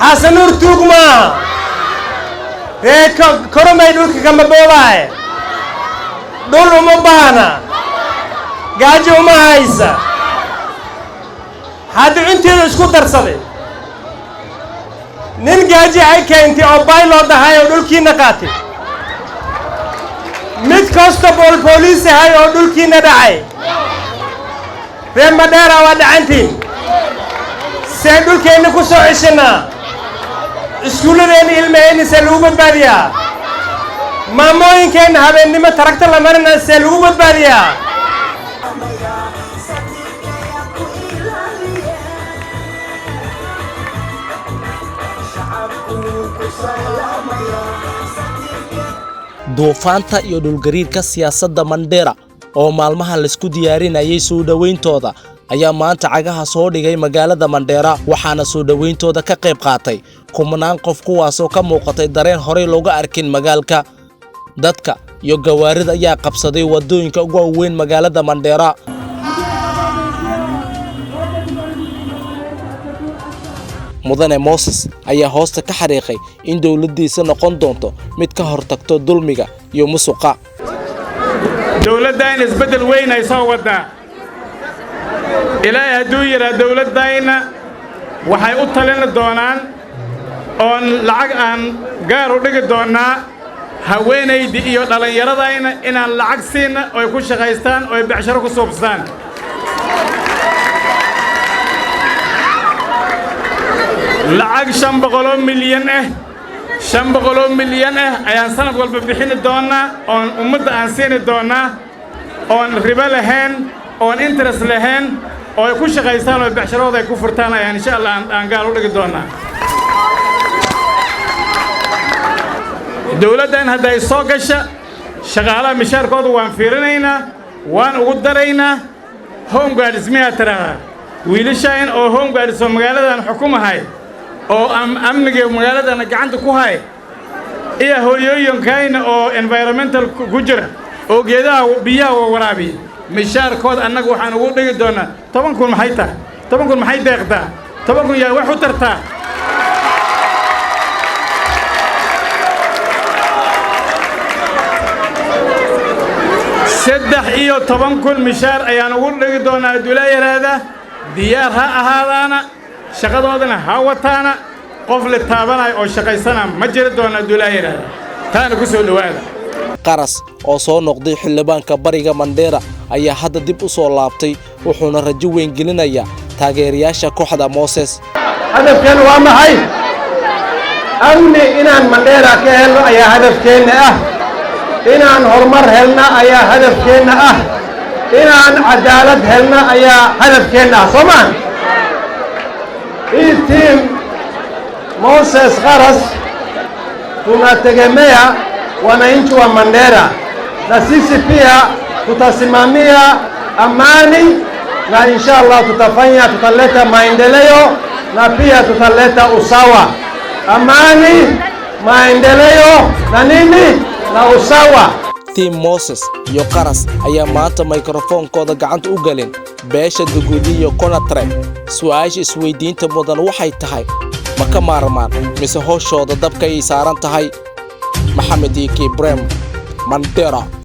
حسن نور توقما هيك كرم يدولك كم بولاي دول مبانا جاجو ما هايسا هذا أنت اسكو درسبي نين جاجي هيك أنت أوبايلو ده هاي يدولك نكاتي ميت كاستبول بوليس هاي يدولك نداعي في مدارا ودعنتي سيدولك إنكو سويشنا اسكولين علمين سلوبة باريا ماموين كان هبني ما تركت لمرنا سلوبة باريا duufaanta iyo dhulgariirka siyaasadda Mandera oo maalmaha la isku diyaarinayay soo dhaweyntooda ayaa maanta cagaha soo dhigay magaalada Mandera waxaana soo dhaweyntooda ka qayb qaatay kumanaan qof kuwaas oo ka muuqatay dareen hore looga arkin magaalka dadka iyo gawaarida ayaa qabsaday wadooyinka ugu weyn magaalada Mandera mudane Moses ayaa hoosta ka xariiqay in dawladdiisa noqon doonto mid ka hortagto dulmiga iyo musuqa dawladdan isbedel weyn ay soo wadaa ilaahay hadduu yiraahdo dawladdayna waxay u talin doonaan oon lacag aan gaar u dhigi doonaa haweenaydii iyo dhalinyaradayna inaan lacag siina oo ay ku shaqaystaan oo ay bacsharo ku suubsadaan lacag 500 milyan ayaan sanad walba bixin doonaa oon ummadda aan siin doonaa oon riba lahayn oon interest lahayn oo ay ku shaqaystaan oo bacsharo ay ku furtaan ayaan insha Allah aan gaar u dhigi doonaa dawladdan hadday soo gasha shaqaalaha mishaarkooda waan fiirinaynaa waan ugu daraynaa home guards miyaa tiraahdaa wiilashaan oo home guards oo magaaladan xukumahay oo amniga magaaladana gacanta ku hay iyo hooyooyinkayna oo environmental ku jira oo geedaha biyaha waraabiya mishaarkooda annagu waxaan ugu dhigi doonaa 10,000 maxay tahay 10,000 maxay deeqdaa 10,000 yaa wax u tartaa saddex iyo 10,000 mishaar ayaan ugu dhigi doonaa dulayraada diyaar ha ahaadaana shaqadoodana ha wataana qof la taabanay oo shaqaysana ma jira doona dulayraada taana ku soo dhawaada qaras oo soo noqday xildhibaanka bariga Mandera ayaa hadda dib u soo laabtay wuxuuna rajo weyn gelinayaa taageerayaasha kooxda Moses hadafkan waa maxay amni inaan Mandera ka helno ayaa hadafkeena ah inaan horumar helna ayaa hadafkeena ah inaan cadaalad helna ayaa hadafkeena ah Soomaan hii team Moses Qaras tunategemea wananchi wa Mandera na sisi pia tutasimamia amani na inshallah tutaleta maendeleo na pia tutaleta usawa amani maendeleo na nini na usawa team Moses iyo Qaras ayaa maanta microphone-kooda gacanta u galeen beesha Dugudi iyo Konatre su'aasha isweydiinta mudan waxay tahay ma ka maarmaan mise hooshooda dabka ay saaran tahay Maxamed Ibrahim Mandera